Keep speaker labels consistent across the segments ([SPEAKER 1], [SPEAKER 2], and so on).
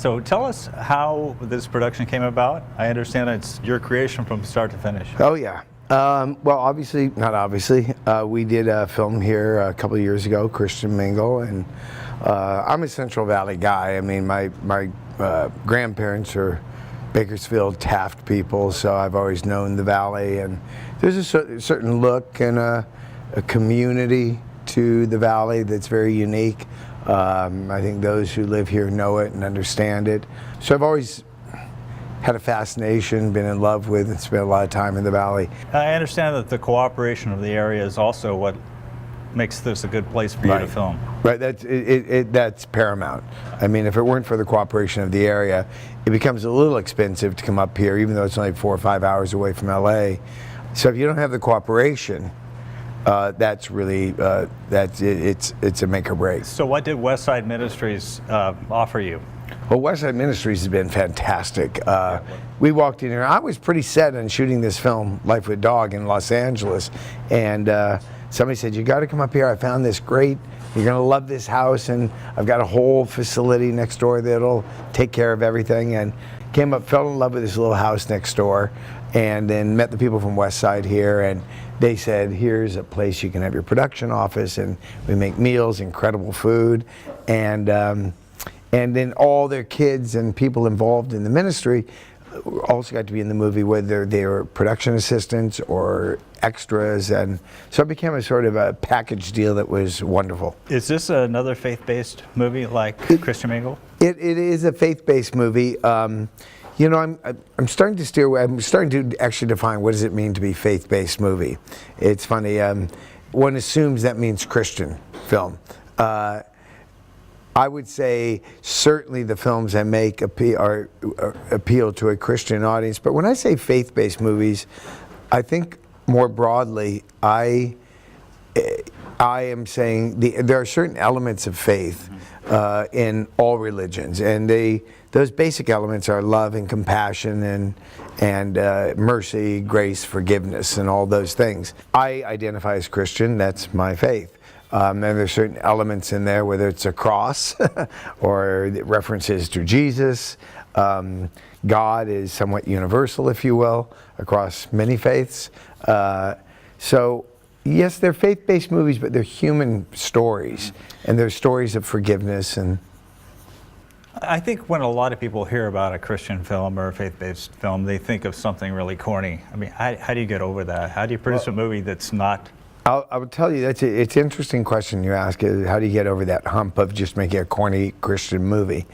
[SPEAKER 1] So tell us how this production came about. I understand it's your creation from start to finish.
[SPEAKER 2] Oh yeah. Well, obviously, not obviously, we did a film here a couple of years ago, Christian Mingle, and I'm a Central Valley guy. I mean, my grandparents are Bakersfield, Taft people, so I've always known the Valley, and there's a certain look and a community to the Valley that's very unique. I think those who live here know it and understand it. So I've always had a fascination, been in love with, and spent a lot of time in the Valley.
[SPEAKER 1] I understand that the cooperation of the area is also what makes this a good place for you to film.
[SPEAKER 2] Right, that's paramount. I mean, if it weren't for the cooperation of the area, it becomes a little expensive to come up here, even though it's only 4 or 5 hours away from LA. So if you don't have the cooperation, that's really, it's a make or break.
[SPEAKER 1] So what did Westside Ministries offer you?
[SPEAKER 2] Well, Westside Ministries has been fantastic. We walked in here, I was pretty set on shooting this film, Life with Dog, in Los Angeles, and somebody said, you got to come up here, I found this great, you're going to love this house, and I've got a whole facility next door that'll take care of everything, and came up, fell in love with this little house next door, and then met the people from Westside here, and they said, here's a place you can have your production office, and we make meals, incredible food, and then all their kids and people involved in the ministry also got to be in the movie, whether they were production assistants or extras, and so it became a sort of a package deal that was wonderful.
[SPEAKER 1] Is this another faith-based movie like Christian Mingle?
[SPEAKER 2] It is a faith-based movie. You know, I'm starting to steer away. I'm starting to actually define what does it mean to be faith-based movie. It's funny. One assumes that means Christian film. I would say certainly the films I make appeal to a Christian audience. But when I say faith-based movies, I think more broadly, I am saying there are certain elements of faith in all religions, and those basic elements are love and compassion and mercy, grace, forgiveness, and all those things. I identify as Christian. That's my faith. And there's certain elements in there, whether it's a cross or references to Jesus. God is somewhat universal, if you will, across many faiths. So yes, they're faith-based movies, but they're human stories, and they're stories of forgiveness. And
[SPEAKER 1] I think when a lot of people hear about a Christian film or a faith-based film, they think of something really corny. I mean, how do you get over that? How do you produce a movie that's not?
[SPEAKER 2] I would tell you, it's an interesting question you ask, is how do you get over that hump of just making a corny Christian movie?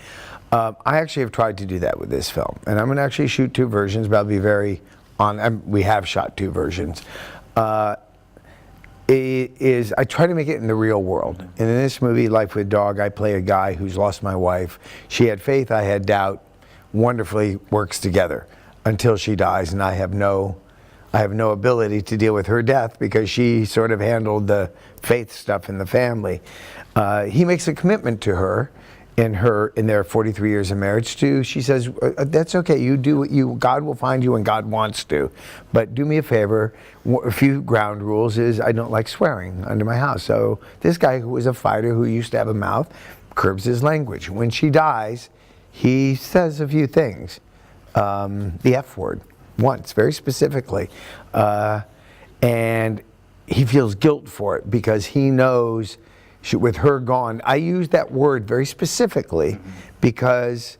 [SPEAKER 2] I actually have tried to do that with this film, and I'm going to actually shoot 2 versions, but I'll be very on. We have shot 2 versions. I try to make it in the real world. And in this movie, Life with Dog, I play a guy who's lost my wife. She had faith, I had doubt. Wonderfully works together until she dies, and I have no ability to deal with her death because she sort of handled the faith stuff in the family. He makes a commitment to her in their 43 years of marriage to, she says, that's okay, you do what God will find you when God wants to. But do me a favor, a few ground rules is I don't like swearing under my house. So this guy who was a fighter who used to have a mouth curbs his language. When she dies, he says a few things. The F word. Once, very specifically, and he feels guilt for it because he knows with her gone. I use that word very specifically because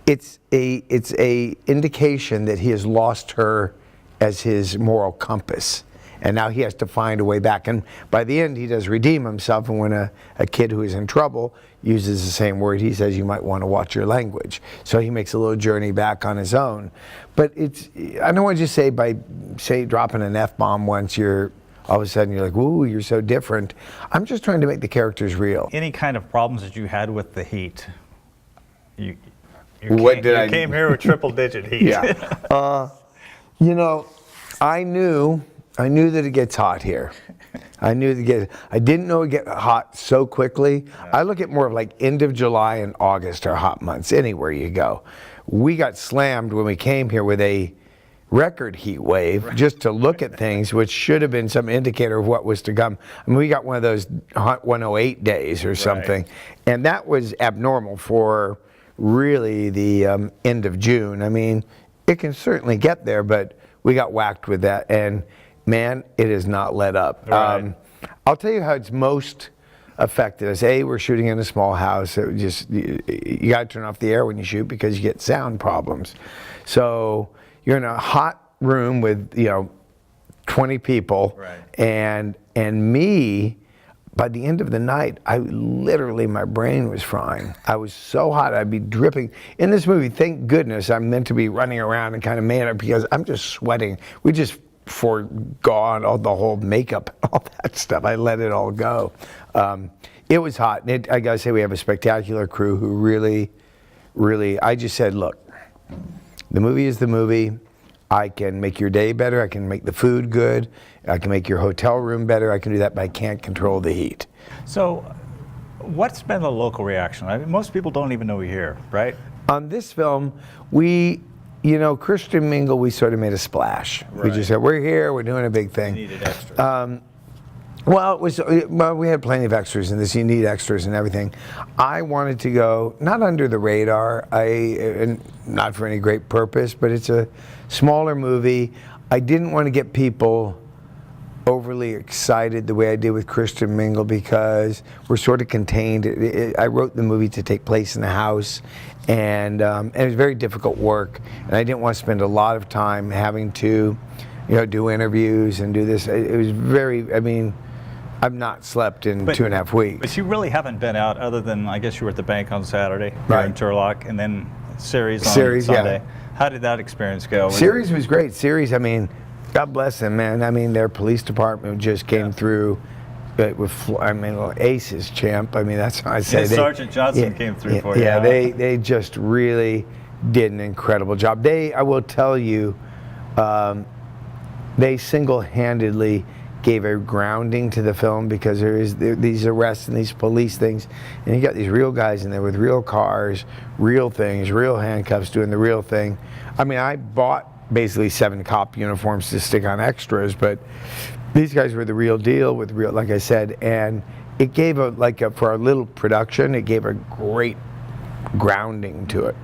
[SPEAKER 2] it's a indication that he has lost her as his moral compass, and now he has to find a way back. And by the end, he does redeem himself, and when a kid who is in trouble uses the same word, he says, you might want to watch your language. So he makes a little journey back on his own. But I don't want to just say by dropping an F-bomb once, all of a sudden you're like, ooh, you're so different. I'm just trying to make the characters real.
[SPEAKER 1] Any kind of problems that you had with the heat? You came here with triple-digit heat.
[SPEAKER 2] Yeah. You know, I knew that it gets hot here. I didn't know it'd get hot so quickly. Yeah. I look at more of like end of July and August are hot months anywhere you go. We got slammed when we came here with a record heat wave just to look at things, which should have been some indicator of what was to come. I mean, we got one of those hot 108 days or something, and that was abnormal for really the end of June. I mean, it can certainly get there, but we got whacked with that, and man, it has not let up.
[SPEAKER 1] Right.
[SPEAKER 2] I'll tell you how it's most affected us. We're shooting in a small house. It just you got to turn off the air when you shoot because you get sound problems. So you're in a hot room with 20 people, and me. By the end of the night, my brain was frying. I was so hot, I'd be dripping. In this movie, thank goodness, I'm meant to be running around and kind of man up because I'm just sweating. We just forgone all the whole makeup, all that stuff. I let it all go. It was hot. I gotta say, we have a spectacular crew who really, I just said, look, the movie is the movie. I can make your day better. I can make the food good. I can make your hotel room better. I can do that, but I can't control the heat.
[SPEAKER 1] So what's been the local reaction? I mean, most people don't even know we're here, right?
[SPEAKER 2] On this film, Christian Mingle, we sort of made a splash. We just said, we're here, we're doing a big thing.
[SPEAKER 1] You needed extras.
[SPEAKER 2] Well, we had plenty of extras in this. You need extras and everything. I wanted to go, not under the radar, and not for any great purpose, but it's a smaller movie. I didn't want to get people overly excited the way I did with Christian Mingle because we're sort of contained. I wrote the movie to take place in the house, and it was very difficult work, and I didn't want to spend a lot of time having to, do interviews and do this. It was I've not slept in 2.5 weeks.
[SPEAKER 1] But you really haven't been out other than, I guess you were at the bank on Saturday, here in Turlock, and then series on Sunday. Yeah. How did that experience go?
[SPEAKER 2] Series was great. Series, God bless them, man. Their police department just came through with, aces, champ. That's how I say.
[SPEAKER 1] Sergeant Johnson came through for you.
[SPEAKER 2] Yeah, they just really did an incredible job. I will tell you, they single-handedly gave a grounding to the film because there is these arrests and these police things, and you got these real guys in there with real cars, real things, real handcuffs doing the real thing. I bought basically 7 cop uniforms to stick on extras, but these guys were the real deal with real, like I said, and it gave for our little production, it gave a great grounding to it.